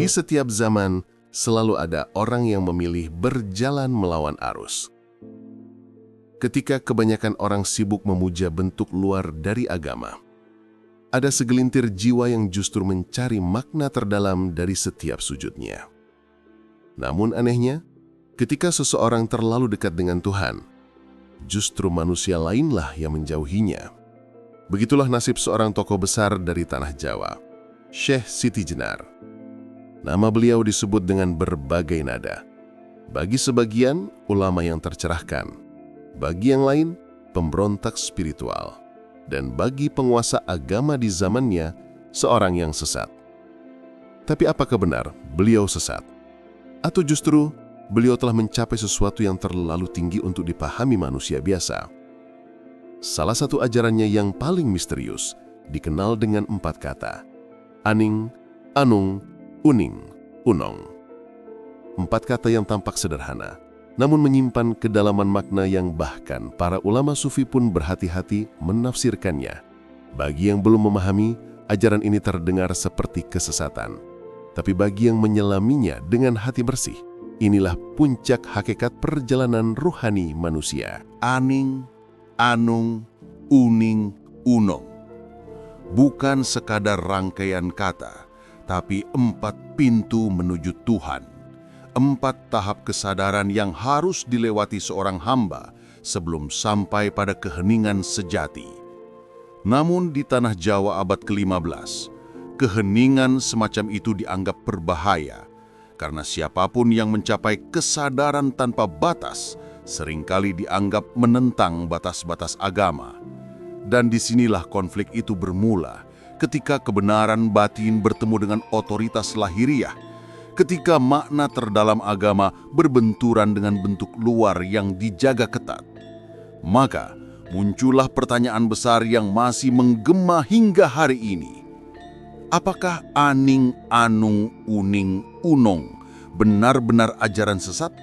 Di setiap zaman, selalu ada orang yang memilih berjalan melawan arus. Ketika kebanyakan orang sibuk memuja bentuk luar dari agama, ada segelintir jiwa yang justru mencari makna terdalam dari setiap sujudnya. Namun anehnya, ketika seseorang terlalu dekat dengan Tuhan, justru manusia lainlah yang menjauhinya. Begitulah nasib seorang tokoh besar dari tanah Jawa, Syekh Siti Jenar. Nama beliau disebut dengan berbagai nada. Bagi sebagian, ulama yang tercerahkan. Bagi yang lain, pemberontak spiritual. Dan bagi penguasa agama di zamannya, seorang yang sesat. Tapi apakah benar beliau sesat? Atau justru beliau telah mencapai sesuatu yang terlalu tinggi untuk dipahami manusia biasa? Salah satu ajarannya yang paling misterius dikenal dengan 4 kata. Aning, Anung, Uning, Unong. 4 kata yang tampak sederhana, namun menyimpan kedalaman makna yang bahkan para ulama sufi pun berhati-hati menafsirkannya. Bagi yang belum memahami, ajaran ini terdengar seperti kesesatan. Tapi bagi yang menyelaminya dengan hati bersih, inilah puncak hakikat perjalanan ruhani manusia. Aning, Anung, Uning, Unong. Bukan sekadar rangkaian kata, tapi 4 pintu menuju Tuhan. 4 tahap kesadaran yang harus dilewati seorang hamba sebelum sampai pada keheningan sejati. Namun di tanah Jawa abad ke-15, keheningan semacam itu dianggap berbahaya karena siapapun yang mencapai kesadaran tanpa batas seringkali dianggap menentang batas-batas agama. Dan disinilah konflik itu bermula ketika kebenaran batin bertemu dengan otoritas lahiriah, ketika makna terdalam agama berbenturan dengan bentuk luar yang dijaga ketat. Maka muncullah pertanyaan besar yang masih menggema hingga hari ini. Apakah Aning, Anung, Uning, Unong benar-benar ajaran sesat?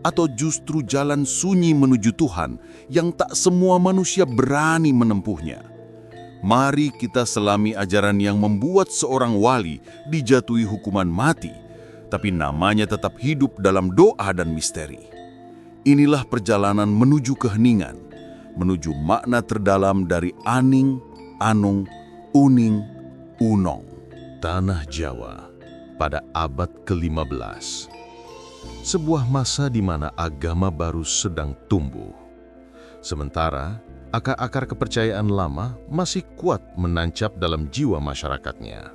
Atau justru jalan sunyi menuju Tuhan yang tak semua manusia berani menempuhnya? Mari kita selami ajaran yang membuat seorang wali dijatuhi hukuman mati, tapi namanya tetap hidup dalam doa dan misteri. Inilah perjalanan menuju keheningan, menuju makna terdalam dari Aning, Anung, Uning, Unong. Tanah Jawa pada abad ke-15. Sebuah masa di mana agama baru sedang tumbuh. Sementara akar-akar kepercayaan lama masih kuat menancap dalam jiwa masyarakatnya.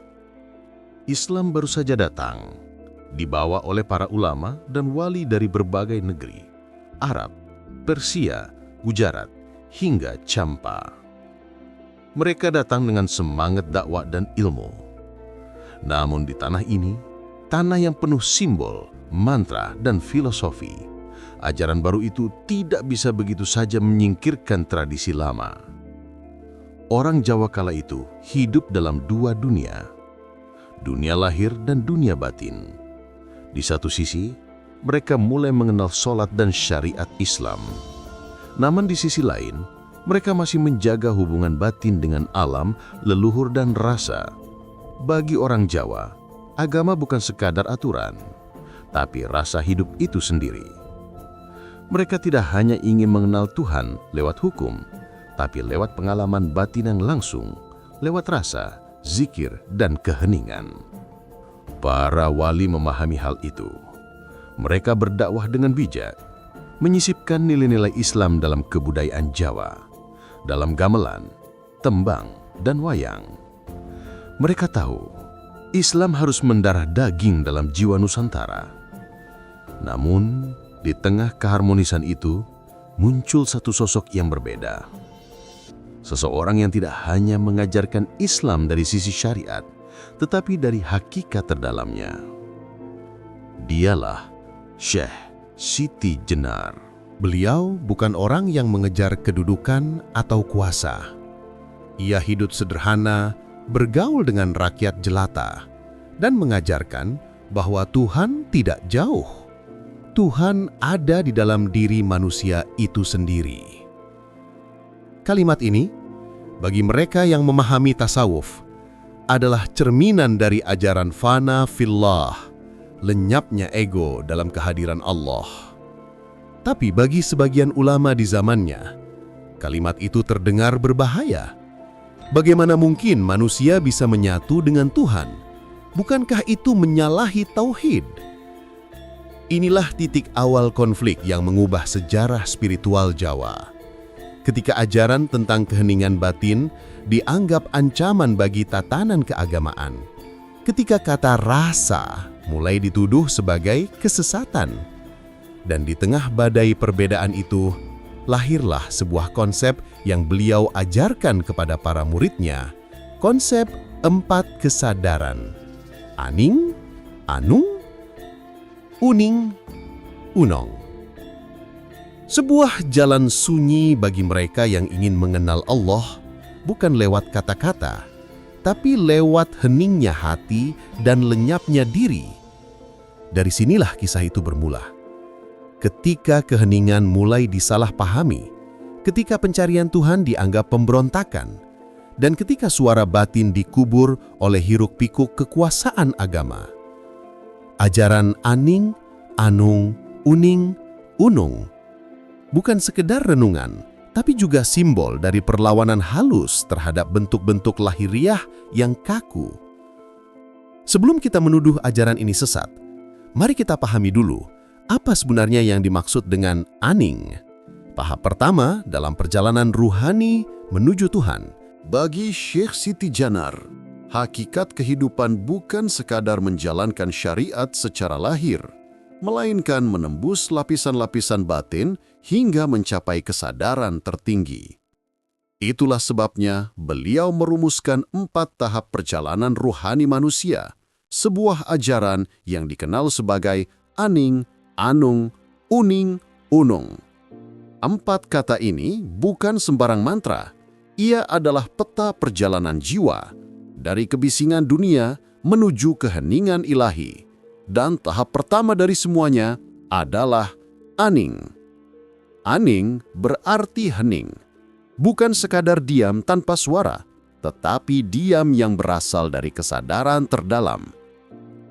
Islam baru saja datang, dibawa oleh para ulama dan wali dari berbagai negeri, Arab, Persia, Gujarat, hingga Champa. Mereka datang dengan semangat dakwah dan ilmu. Namun di tanah ini, tanah yang penuh simbol, mantra, dan filosofi, ajaran baru itu tidak bisa begitu saja menyingkirkan tradisi lama. Orang Jawa kala itu hidup dalam 2 dunia, dunia lahir dan dunia batin. Di satu sisi, mereka mulai mengenal sholat dan syariat Islam. Namun di sisi lain, mereka masih menjaga hubungan batin dengan alam, leluhur, dan rasa. Bagi orang Jawa, agama bukan sekadar aturan, tapi rasa hidup itu sendiri. Mereka tidak hanya ingin mengenal Tuhan lewat hukum, tapi lewat pengalaman batin yang langsung, lewat rasa, zikir, dan keheningan. Para wali memahami hal itu. Mereka berdakwah dengan bijak, menyisipkan nilai-nilai Islam dalam kebudayaan Jawa, dalam gamelan, tembang, dan wayang. Mereka tahu Islam harus mendarah daging dalam jiwa Nusantara. Namun, di tengah keharmonisan itu, muncul satu sosok yang berbeda. Seseorang yang tidak hanya mengajarkan Islam dari sisi syariat, tetapi dari hakikat terdalamnya. Dialah Syekh Siti Jenar. Beliau bukan orang yang mengejar kedudukan atau kuasa. Ia hidup sederhana, bergaul dengan rakyat jelata, dan mengajarkan bahwa Tuhan tidak jauh. Tuhan ada di dalam diri manusia itu sendiri. Kalimat ini, bagi mereka yang memahami tasawuf, adalah cerminan dari ajaran fana fillah, lenyapnya ego dalam kehadiran Allah. Tapi bagi sebagian ulama di zamannya, kalimat itu terdengar berbahaya. Bagaimana mungkin manusia bisa menyatu dengan Tuhan? Bukankah itu menyalahi tauhid? Inilah titik awal konflik yang mengubah sejarah spiritual Jawa. Ketika ajaran tentang keheningan batin dianggap ancaman bagi tatanan keagamaan. Ketika kata rasa mulai dituduh sebagai kesesatan. Dan di tengah badai perbedaan itu, lahirlah sebuah konsep yang beliau ajarkan kepada para muridnya, konsep 4 kesadaran. Aning, Anung, Uning, Unong. Sebuah jalan sunyi bagi mereka yang ingin mengenal Allah, bukan lewat kata-kata, tapi lewat heningnya hati dan lenyapnya diri. Dari sinilah kisah itu bermula. Ketika keheningan mulai disalahpahami, ketika pencarian Tuhan dianggap pemberontakan, dan ketika suara batin dikubur oleh hiruk-pikuk kekuasaan agama. Ajaran Aning, Anung, Uning, Unung bukan sekedar renungan, tapi juga simbol dari perlawanan halus terhadap bentuk-bentuk lahiriah yang kaku. Sebelum kita menuduh ajaran ini sesat, mari kita pahami dulu apa sebenarnya yang dimaksud dengan aning. Tahap pertama dalam perjalanan ruhani menuju Tuhan. Bagi Syekh Siti Djanar, hakikat kehidupan bukan sekadar menjalankan syariat secara lahir, melainkan menembus lapisan-lapisan batin hingga mencapai kesadaran tertinggi. Itulah sebabnya beliau merumuskan 4 tahap perjalanan ruhani manusia, sebuah ajaran yang dikenal sebagai Aning, Anung, Uning, Unung. 4 kata ini bukan sembarang mantra, ia adalah peta perjalanan jiwa dari kebisingan dunia menuju keheningan ilahi. Dan tahap pertama dari semuanya adalah aning. Aning berarti hening. Bukan sekadar diam tanpa suara, tetapi diam yang berasal dari kesadaran terdalam.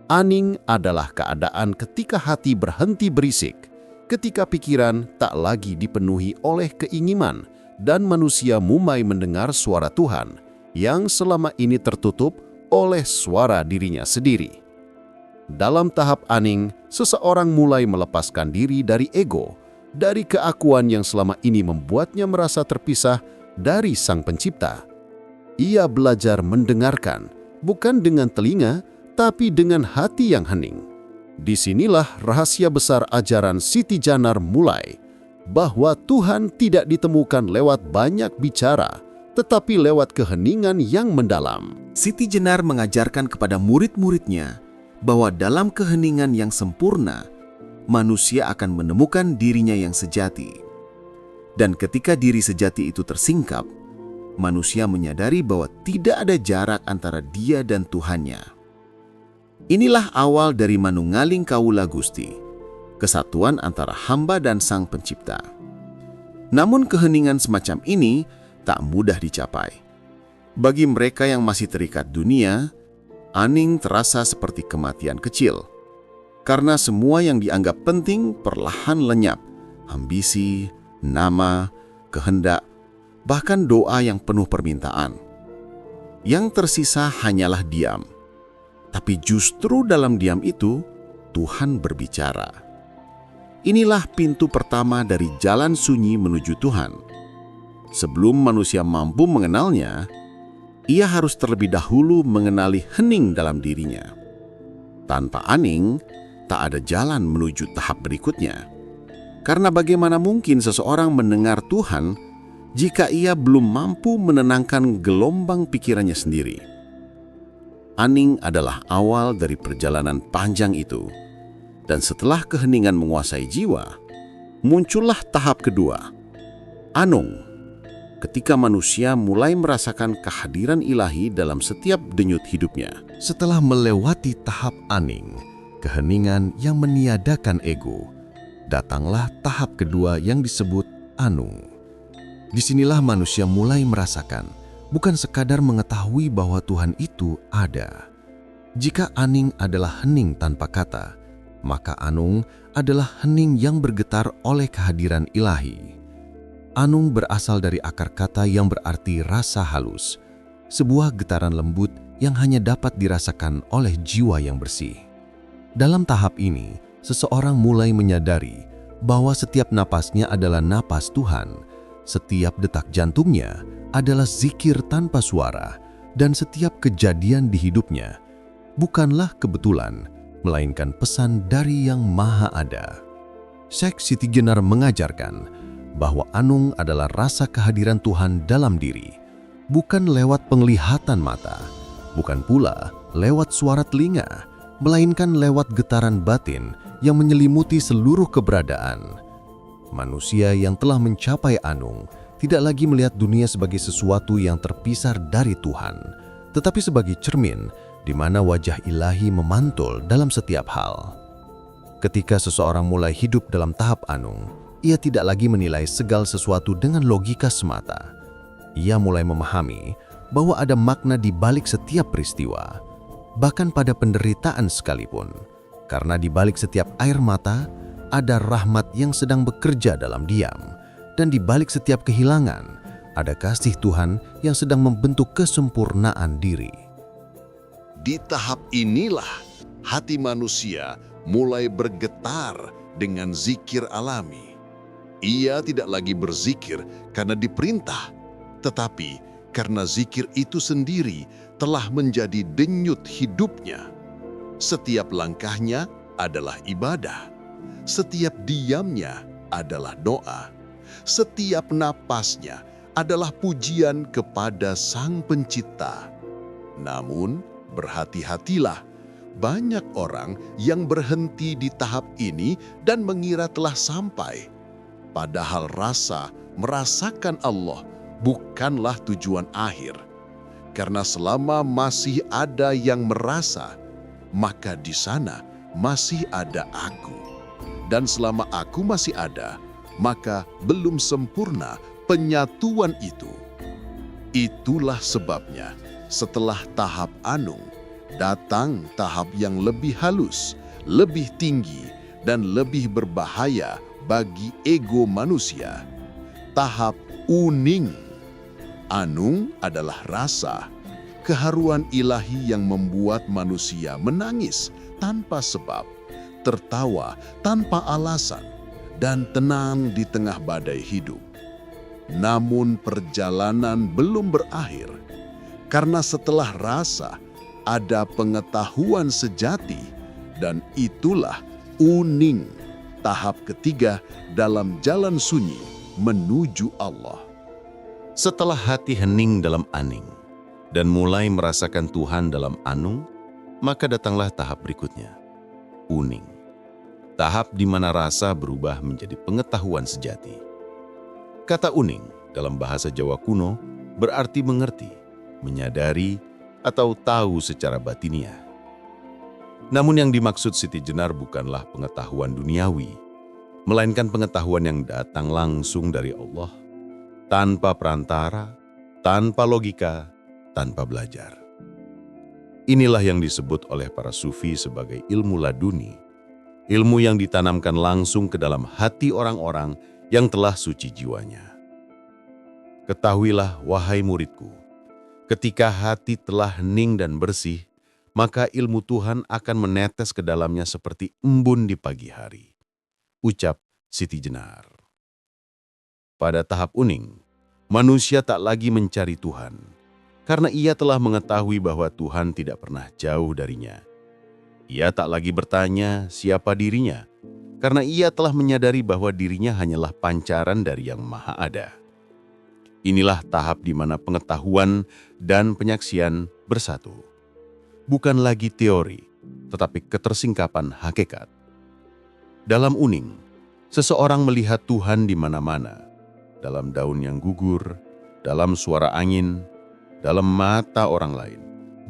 Aning adalah keadaan ketika hati berhenti berisik, ketika pikiran tak lagi dipenuhi oleh keinginan, dan manusia mulai mendengar suara Tuhan yang selama ini tertutup oleh suara dirinya sendiri. Dalam tahap aning, seseorang mulai melepaskan diri dari ego, dari keakuan yang selama ini membuatnya merasa terpisah dari Sang Pencipta. Ia belajar mendengarkan, bukan dengan telinga, tapi dengan hati yang hening. Disinilah rahasia besar ajaran Siti Djanar mulai, bahwa Tuhan tidak ditemukan lewat banyak bicara, tetapi lewat keheningan yang mendalam. Siti Djanar mengajarkan kepada murid-muridnya bahwa dalam keheningan yang sempurna, manusia akan menemukan dirinya yang sejati. Dan ketika diri sejati itu tersingkap, manusia menyadari bahwa tidak ada jarak antara dia dan Tuhannya. Inilah awal dari manunggaling kawula Gusti, kesatuan antara hamba dan Sang Pencipta. Namun keheningan semacam ini tak mudah dicapai. Bagi mereka yang masih terikat dunia, aning terasa seperti kematian kecil. Karena semua yang dianggap penting perlahan lenyap. Ambisi, nama, kehendak, bahkan doa yang penuh permintaan. Yang tersisa hanyalah diam. Tapi justru dalam diam itu, Tuhan berbicara. Inilah pintu pertama dari jalan sunyi menuju Tuhan. Sebelum manusia mampu mengenalnya, ia harus terlebih dahulu mengenali hening dalam dirinya. Tanpa aning, tak ada jalan menuju tahap berikutnya. Karena bagaimana mungkin seseorang mendengar Tuhan jika ia belum mampu menenangkan gelombang pikirannya sendiri? Aning adalah awal dari perjalanan panjang itu. Dan setelah keheningan menguasai jiwa, muncullah tahap kedua, Anung. Ketika manusia mulai merasakan kehadiran ilahi dalam setiap denyut hidupnya. Setelah melewati tahap aning, keheningan yang meniadakan ego, datanglah tahap kedua yang disebut anung. Disinilah manusia mulai merasakan bukan sekadar mengetahui bahwa Tuhan itu ada. Jika aning adalah hening tanpa kata, maka anung adalah hening yang bergetar oleh kehadiran ilahi. Anung berasal dari akar kata yang berarti rasa halus, sebuah getaran lembut yang hanya dapat dirasakan oleh jiwa yang bersih. Dalam tahap ini, seseorang mulai menyadari bahwa setiap napasnya adalah napas Tuhan, setiap detak jantungnya adalah zikir tanpa suara, dan setiap kejadian di hidupnya bukanlah kebetulan, melainkan pesan dari Yang Maha Ada. Syekh Siti Jenar mengajarkan bahwa anung adalah rasa kehadiran Tuhan dalam diri, bukan lewat penglihatan mata, bukan pula lewat suara telinga, melainkan lewat getaran batin yang menyelimuti seluruh keberadaan. Manusia yang telah mencapai anung tidak lagi melihat dunia sebagai sesuatu yang terpisah dari Tuhan, tetapi sebagai cermin di mana wajah ilahi memantul dalam setiap hal. Ketika seseorang mulai hidup dalam tahap anung, ia tidak lagi menilai segala sesuatu dengan logika semata. Ia mulai memahami bahwa ada makna di balik setiap peristiwa, bahkan pada penderitaan sekalipun, karena di balik setiap air mata ada rahmat yang sedang bekerja dalam diam, dan di balik setiap kehilangan ada kasih Tuhan yang sedang membentuk kesempurnaan diri. Di tahap inilah hati manusia mulai bergetar dengan zikir alami. Ia tidak lagi berzikir karena diperintah, tetapi karena zikir itu sendiri telah menjadi denyut hidupnya. Setiap langkahnya adalah ibadah, setiap diamnya adalah doa, setiap napasnya adalah pujian kepada Sang Pencipta. Namun, berhati-hatilah, banyak orang yang berhenti di tahap ini dan mengira telah sampai. Padahal merasakan Allah bukanlah tujuan akhir. Karena selama masih ada yang merasa, maka di sana masih ada aku. Dan selama aku masih ada, maka belum sempurna penyatuan itu. Itulah sebabnya setelah tahap anung, datang tahap yang lebih halus, lebih tinggi, dan lebih berbahaya bagi ego manusia. Tahap uning. Anung adalah rasa, keharuan ilahi yang membuat manusia menangis tanpa sebab, tertawa tanpa alasan, dan tenang di tengah badai hidup. Namun perjalanan belum berakhir, karena setelah rasa ada pengetahuan sejati, dan itulah uning, tahap ketiga dalam jalan sunyi menuju Allah. Setelah hati hening dalam aning dan mulai merasakan Tuhan dalam anung, maka datanglah tahap berikutnya, uning. Tahap di mana rasa berubah menjadi pengetahuan sejati. Kata uning dalam bahasa Jawa kuno berarti mengerti, menyadari, atau tahu secara batiniah. Namun yang dimaksud Siti Jenar bukanlah pengetahuan duniawi, melainkan pengetahuan yang datang langsung dari Allah, tanpa perantara, tanpa logika, tanpa belajar. Inilah yang disebut oleh para sufi sebagai ilmu laduni, ilmu yang ditanamkan langsung ke dalam hati orang-orang yang telah suci jiwanya. Ketahuilah, wahai muridku, ketika hati telah hening dan bersih, maka ilmu Tuhan akan menetes ke dalamnya seperti embun di pagi hari. Ucap Siti Jenar. Pada tahap uning, manusia tak lagi mencari Tuhan, karena ia telah mengetahui bahwa Tuhan tidak pernah jauh darinya. Ia tak lagi bertanya siapa dirinya, karena ia telah menyadari bahwa dirinya hanyalah pancaran dari Yang Maha Ada. Inilah tahap di mana pengetahuan dan penyaksian bersatu. Bukan lagi teori, tetapi ketersingkapan hakikat. Dalam uning, seseorang melihat Tuhan di mana-mana, dalam daun yang gugur, dalam suara angin, dalam mata orang lain,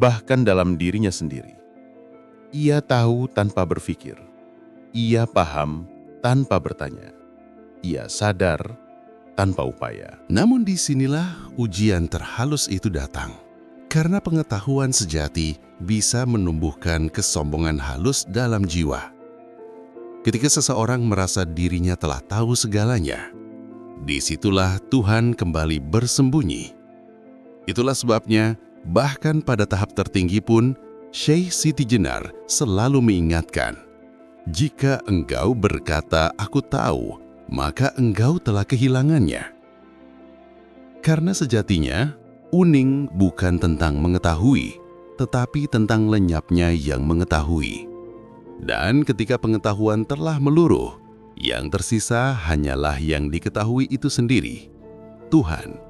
bahkan dalam dirinya sendiri. Ia tahu tanpa berpikir. Ia paham tanpa bertanya. Ia sadar tanpa upaya. Namun disinilah ujian terhalus itu datang. Karena pengetahuan sejati bisa menumbuhkan kesombongan halus dalam jiwa. Ketika seseorang merasa dirinya telah tahu segalanya, disitulah Tuhan kembali bersembunyi. Itulah sebabnya, bahkan pada tahap tertinggi pun, Syekh Siti Jenar selalu mengingatkan, jika engkau berkata, "Aku tahu," maka engkau telah kehilangannya. Karena sejatinya, uning bukan tentang mengetahui, tetapi tentang lenyapnya yang mengetahui. Dan ketika pengetahuan telah meluruh, yang tersisa hanyalah yang diketahui itu sendiri, Tuhan.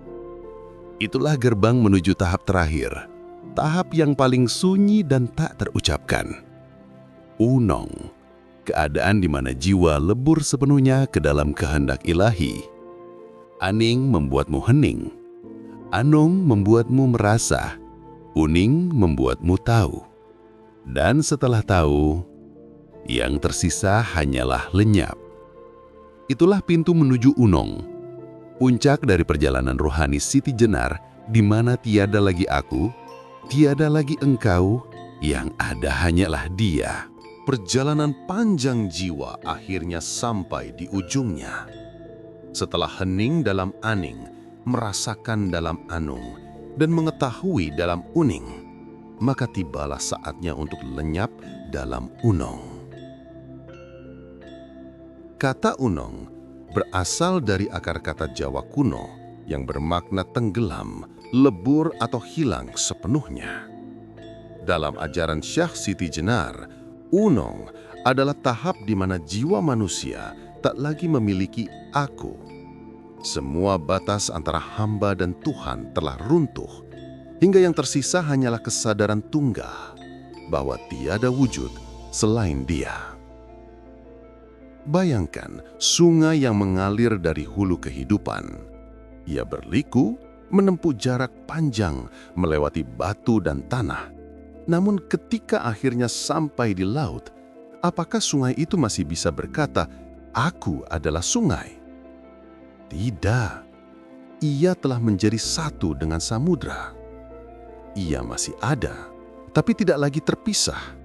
Itulah gerbang menuju tahap terakhir, tahap yang paling sunyi dan tak terucapkan. Unong, keadaan di mana jiwa lebur sepenuhnya ke dalam kehendak ilahi. Aning membuatmu hening. Anung membuatmu merasa, uning membuatmu tahu. Dan setelah tahu, yang tersisa hanyalah lenyap. Itulah pintu menuju unong, puncak dari perjalanan rohani Siti Jenar, di mana tiada lagi aku, tiada lagi engkau, yang ada hanyalah Dia. Perjalanan panjang jiwa akhirnya sampai di ujungnya. Setelah hening dalam aning, merasakan dalam anung, dan mengetahui dalam uning, maka tibalah saatnya untuk lenyap dalam unong. Kata unong berasal dari akar kata Jawa kuno yang bermakna tenggelam, lebur atau hilang sepenuhnya. Dalam ajaran Syekh Siti Jenar, unong adalah tahap di mana jiwa manusia tak lagi memiliki aku. Semua batas antara hamba dan Tuhan telah runtuh, hingga yang tersisa hanyalah kesadaran tunggal bahwa tiada wujud selain Dia. Bayangkan sungai yang mengalir dari hulu kehidupan. Ia berliku, menempuh jarak panjang, melewati batu dan tanah. Namun ketika akhirnya sampai di laut, apakah sungai itu masih bisa berkata, "Aku adalah sungai"? Tidak. Ia telah menjadi satu dengan samudra. Ia masih ada, tapi tidak lagi terpisah.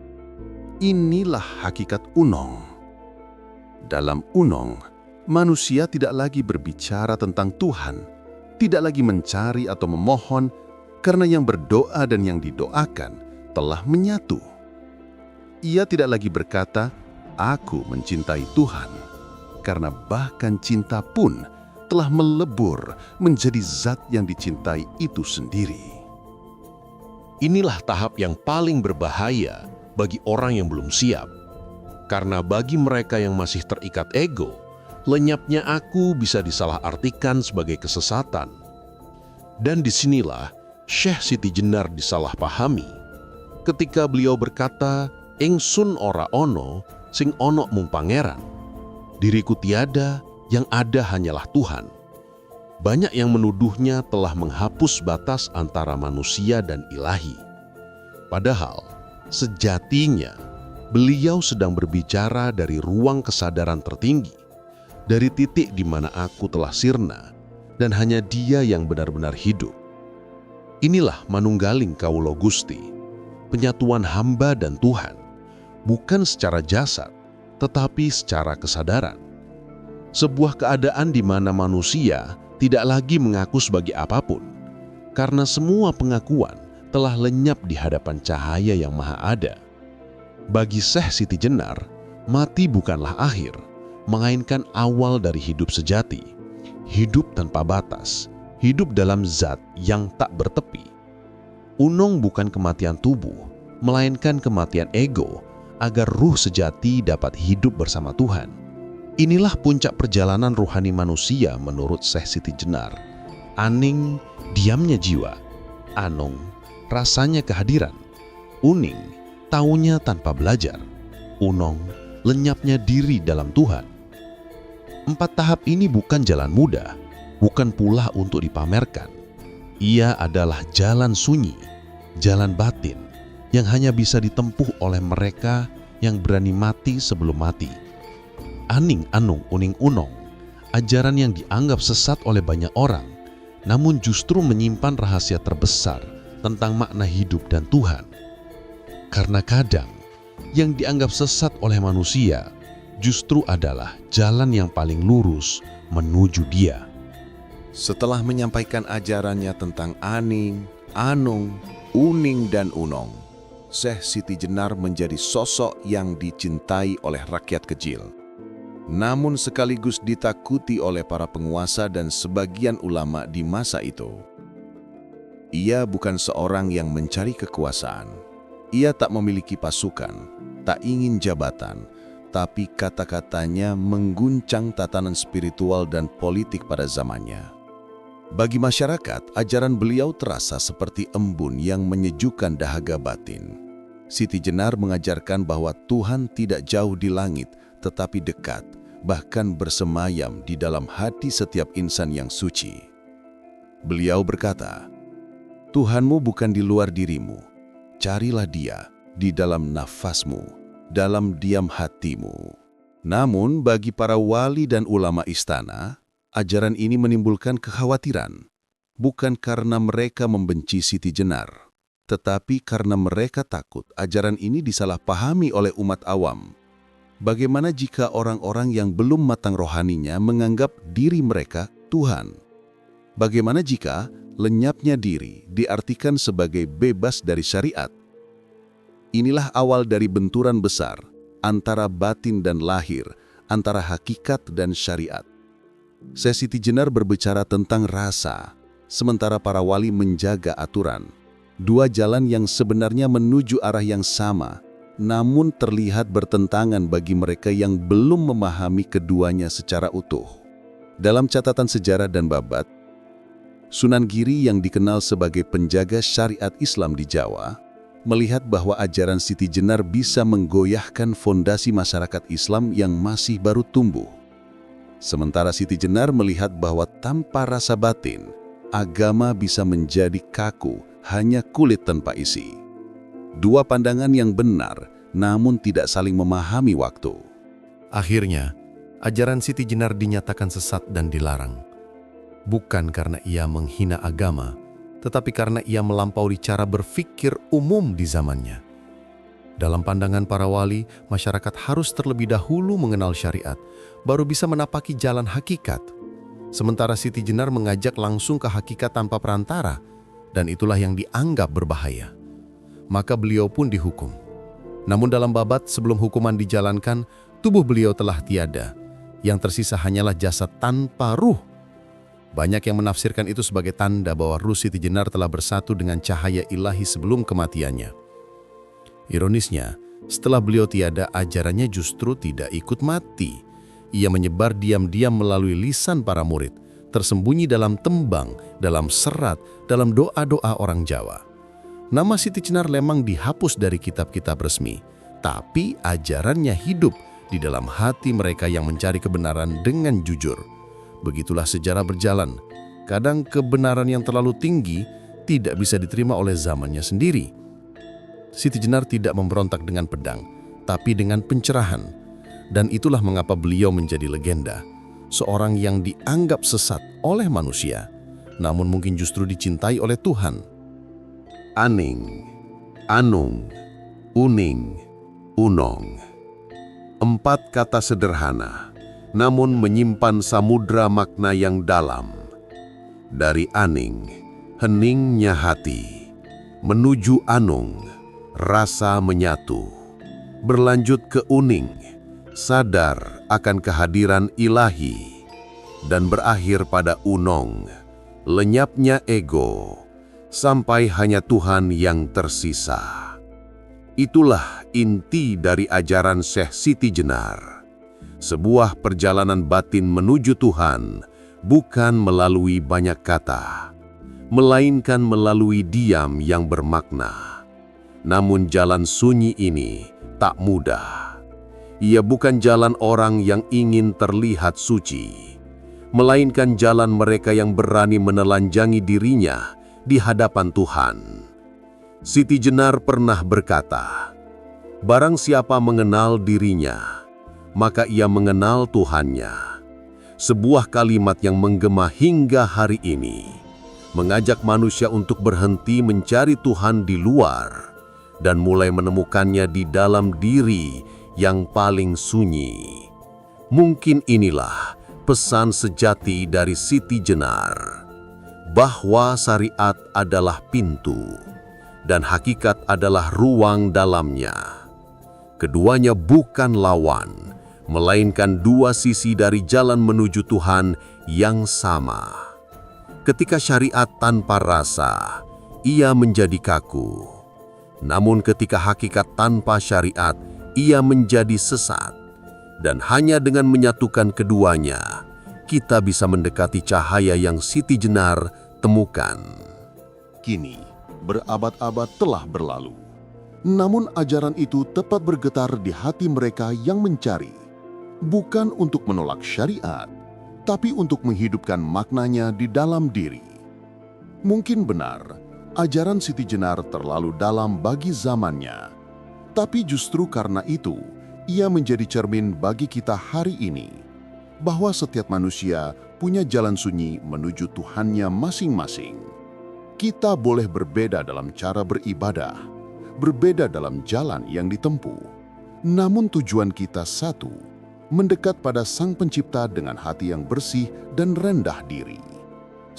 Inilah hakikat unong. Dalam unong, manusia tidak lagi berbicara tentang Tuhan, tidak lagi mencari atau memohon, karena yang berdoa dan yang didoakan telah menyatu. Ia tidak lagi berkata, "Aku mencintai Tuhan," karena bahkan cinta pun telah melebur menjadi zat yang dicintai itu sendiri. Inilah tahap yang paling berbahaya bagi orang yang belum siap. Karena bagi mereka yang masih terikat ego, lenyapnya aku bisa disalahartikan sebagai kesesatan. Dan disinilah Syekh Siti Jenar disalahpahami ketika beliau berkata, "Ingsun ora ono, sing ono mung pangeran. Diriku tiada, yang ada hanyalah Tuhan." Banyak yang menuduhnya telah menghapus batas antara manusia dan ilahi. Padahal, sejatinya, beliau sedang berbicara dari ruang kesadaran tertinggi, dari titik di mana aku telah sirna, dan hanya Dia yang benar-benar hidup. Inilah manunggaling Kawula Gusti, penyatuan hamba dan Tuhan, bukan secara jasad, tetapi secara kesadaran. Sebuah keadaan di mana manusia tidak lagi mengaku sebagai apapun, karena semua pengakuan telah lenyap di hadapan cahaya yang maha ada. Bagi Syekh Siti Jenar, mati bukanlah akhir, melainkan awal dari hidup sejati, hidup tanpa batas, hidup dalam zat yang tak bertepi. Unong bukan kematian tubuh, melainkan kematian ego, agar ruh sejati dapat hidup bersama Tuhan. Inilah puncak perjalanan rohani manusia menurut Syekh Siti Jenar. Aning, diamnya jiwa. Anong, rasanya kehadiran. Uning, taunya tanpa belajar. Unong, lenyapnya diri dalam Tuhan. 4 tahap ini bukan jalan mudah, bukan pula untuk dipamerkan. Ia adalah jalan sunyi, jalan batin, yang hanya bisa ditempuh oleh mereka yang berani mati sebelum mati. Aning, anung, uning, unong ajaran yang dianggap sesat oleh banyak orang, namun justru menyimpan rahasia terbesar tentang makna hidup dan Tuhan. Karena kadang yang dianggap sesat oleh manusia justru adalah jalan yang paling lurus menuju Dia. Setelah menyampaikan ajarannya tentang Aning, Anung, Uning, dan Unong, Syekh Siti Jenar menjadi sosok yang dicintai oleh rakyat kecil. Namun sekaligus ditakuti oleh para penguasa dan sebagian ulama di masa itu. Ia bukan seorang yang mencari kekuasaan. Ia tak memiliki pasukan, tak ingin jabatan, tapi kata-katanya mengguncang tatanan spiritual dan politik pada zamannya. Bagi masyarakat, ajaran beliau terasa seperti embun yang menyejukkan dahaga batin. Siti Jenar mengajarkan bahwa Tuhan tidak jauh di langit, tetapi dekat, bahkan bersemayam di dalam hati setiap insan yang suci. Beliau berkata, "Tuhanmu bukan di luar dirimu, carilah Dia di dalam nafasmu, dalam diam hatimu." Namun bagi para wali dan ulama istana, ajaran ini menimbulkan kekhawatiran, bukan karena mereka membenci Siti Jenar, tetapi karena mereka takut ajaran ini disalahpahami oleh umat awam. Bagaimana jika orang-orang yang belum matang rohaninya menganggap diri mereka Tuhan? Bagaimana jika lenyapnya diri diartikan sebagai bebas dari syariat? Inilah awal dari benturan besar antara batin dan lahir, antara hakikat dan syariat. Syekh Siti Jenar berbicara tentang rasa, sementara para wali menjaga aturan. Dua jalan yang sebenarnya menuju arah yang sama, namun terlihat bertentangan bagi mereka yang belum memahami keduanya secara utuh. Dalam catatan sejarah dan babat, Sunan Giri yang dikenal sebagai penjaga syariat Islam di Jawa, melihat bahwa ajaran Siti Jenar bisa menggoyahkan fondasi masyarakat Islam yang masih baru tumbuh. Sementara Siti Jenar melihat bahwa tanpa rasa batin, agama bisa menjadi kaku, hanya kulit tanpa isi. Dua pandangan yang benar, namun tidak saling memahami waktu. Akhirnya, ajaran Siti Jenar dinyatakan sesat dan dilarang. Bukan karena ia menghina agama, tetapi karena ia melampaui cara berpikir umum di zamannya. Dalam pandangan para wali, masyarakat harus terlebih dahulu mengenal syariat, baru bisa menapaki jalan hakikat. Sementara Siti Jenar mengajak langsung ke hakikat tanpa perantara, dan itulah yang dianggap berbahaya. Maka beliau pun dihukum. Namun dalam babat sebelum hukuman dijalankan, tubuh beliau telah tiada. Yang tersisa hanyalah jasad tanpa ruh. Banyak yang menafsirkan itu sebagai tanda bahwa ruh Siti Jenar telah bersatu dengan cahaya ilahi sebelum kematiannya. Ironisnya, setelah beliau tiada, ajarannya justru tidak ikut mati. Ia menyebar diam-diam melalui lisan para murid, tersembunyi dalam tembang, dalam serat, dalam doa-doa orang Jawa. Nama Siti Jenar memang dihapus dari kitab-kitab resmi, tapi ajarannya hidup di dalam hati mereka yang mencari kebenaran dengan jujur. Begitulah sejarah berjalan. Kadang kebenaran yang terlalu tinggi tidak bisa diterima oleh zamannya sendiri. Siti Jenar tidak memberontak dengan pedang, tapi dengan pencerahan. Dan itulah mengapa beliau menjadi legenda. Seorang yang dianggap sesat oleh manusia, namun mungkin justru dicintai oleh Tuhan. Aning, Anung, Uning, Unong. 4 kata sederhana, namun menyimpan samudra makna yang dalam. Dari Aning, heningnya hati, menuju Anung, rasa menyatu. Berlanjut ke Uning, sadar akan kehadiran ilahi. Dan berakhir pada Unong, lenyapnya ego, sampai hanya Tuhan yang tersisa. Itulah inti dari ajaran Syekh Siti Jenar. Sebuah perjalanan batin menuju Tuhan, bukan melalui banyak kata, melainkan melalui diam yang bermakna. Namun jalan sunyi ini tak mudah. Ia bukan jalan orang yang ingin terlihat suci, melainkan jalan mereka yang berani menelanjangi dirinya di hadapan Tuhan. Siti Jenar pernah berkata, "Barang siapa mengenal dirinya, maka ia mengenal Tuhannya. sebuah kalimat yang menggema hingga hari ini, mengajak manusia untuk berhenti mencari Tuhan di luar dan mulai menemukannya di dalam diri yang paling sunyi. Mungkin inilah pesan sejati dari Siti Jenar, bahwa syariat adalah pintu dan hakikat adalah ruang dalamnya. Keduanya bukan lawan, melainkan dua sisi dari jalan menuju Tuhan yang sama. Ketika syariat tanpa rasa, ia menjadi kaku. Namun ketika hakikat tanpa syariat, ia menjadi sesat. Dan hanya dengan menyatukan keduanya, kita bisa mendekati cahaya yang Siti Jenar temukan. Kini, berabad-abad telah berlalu. Namun ajaran itu tetap bergetar di hati mereka yang mencari. Bukan untuk menolak syariat, tapi untuk menghidupkan maknanya di dalam diri. Mungkin benar, ajaran Siti Jenar terlalu dalam bagi zamannya. Tapi justru karena itu, ia menjadi cermin bagi kita hari ini, bahwa setiap manusia punya jalan sunyi menuju Tuhannya masing-masing. Kita boleh berbeda dalam cara beribadah, berbeda dalam jalan yang ditempuh, namun tujuan kita satu, mendekat pada Sang Pencipta dengan hati yang bersih dan rendah diri.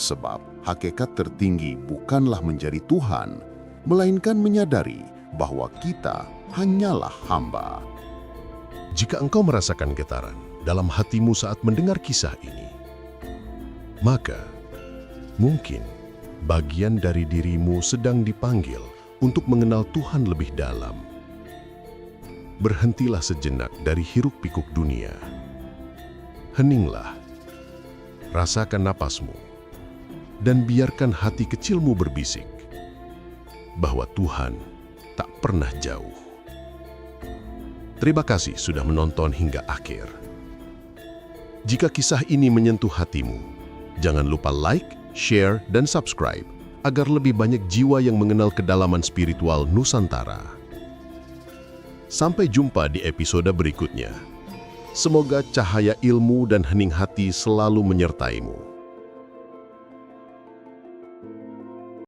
Sebab hakikat tertinggi bukanlah menjadi Tuhan, melainkan menyadari bahwa kita hanyalah hamba. Jika engkau merasakan getaran dalam hatimu saat mendengar kisah ini, maka mungkin bagian dari dirimu sedang dipanggil untuk mengenal Tuhan lebih dalam. Berhentilah sejenak dari hiruk-pikuk dunia. Heninglah, rasakan napasmu, dan biarkan hati kecilmu berbisik bahwa Tuhan tak pernah jauh. Terima kasih sudah menonton hingga akhir. Jika kisah ini menyentuh hatimu, jangan lupa like, share, dan subscribe agar lebih banyak jiwa yang mengenal kedalaman spiritual Nusantara. Sampai jumpa di episode berikutnya. Semoga cahaya ilmu dan hening hati selalu menyertaimu.